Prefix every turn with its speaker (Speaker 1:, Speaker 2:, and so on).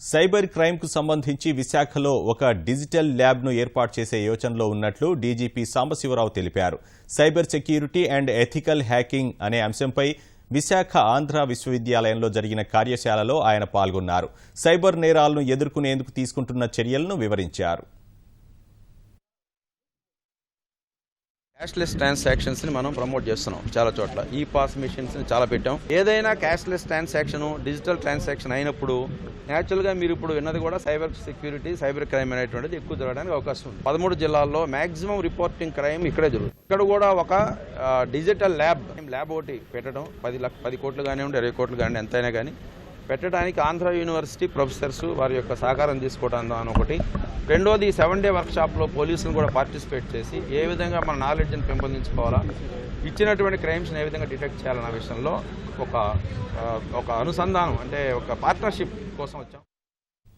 Speaker 1: Cyber క్రైమ్కు సంబంధించి విశాఖలో ఒక డిజిటల్ ల్యాబ్ను ఏర్పాటు చేసే యోచనలో ఉన్నట్లు డీజీపీ సాంబశివరావు తెలిపారు. Cyber security and ethical hacking అనే అంశంపై విశాఖ ఆంధ్ర విశ్వవిద్యాలయంలో జరిగిన కార్యశాలలో ఆయన పాల్గొన్నారు. సైబర్ నేరాలను ఎదుర్కొనేందుకు తీసుకుంటున్న చర్యలను వివరించారు.
Speaker 2: క్యాష్లెస్ ట్రాన్సాక్షన్స్ని మనం ప్రమోట్ చేస్తున్నాం. చాలా చోట్ల ఈ పాస్ మిషన్స్ని చాలా పెట్టాం. ఏదైనా క్యాష్లెస్ ట్రాన్సాక్షన్ డిజిటల్ ట్రాన్సాక్షన్ అయినప్పుడు న్యాచురల్గా మీరు ఇప్పుడు విన్నది కూడా సైబర్ సెక్యూరిటీ సైబర్ క్రైమ్ అనేటువంటిది ఎక్కువ జరగడానికి అవకాశం ఉంది. 13 జిల్లాల్లో మాక్సిమం రిపోర్టింగ్ క్రైమ్ ఇక్కడే జరుగుతుంది. ఇక్కడ కూడా ఒక డిజిటల్ ల్యాబ్ ఒకటి పెట్టడం 10 కోట్లు కానివ్వండి 20 కోట్లు కానివ్వండి ఎంతైనా కానీ పెట్టడానికి ఆంధ్ర యూనివర్సిటీ ప్రొఫెసర్స్ వారి యొక్క సహకారం తీసుకోవడం అని ఒకటి. రెండోది 7-డే వర్క్షాప్లో పోలీసులు కూడా పార్టిసిపేట్ చేసి ఏ విధంగా మన నాలెడ్జ్ని పెంపొందించుకోవాలా, ఇచ్చినటువంటి క్రైమ్స్ని ఏ విధంగా డిటెక్ట్ చేయాలన్న విషయంలో ఒక అనుసంధానం అంటే ఒక పార్ట్నర్షిప్ కోసం వచ్చాం.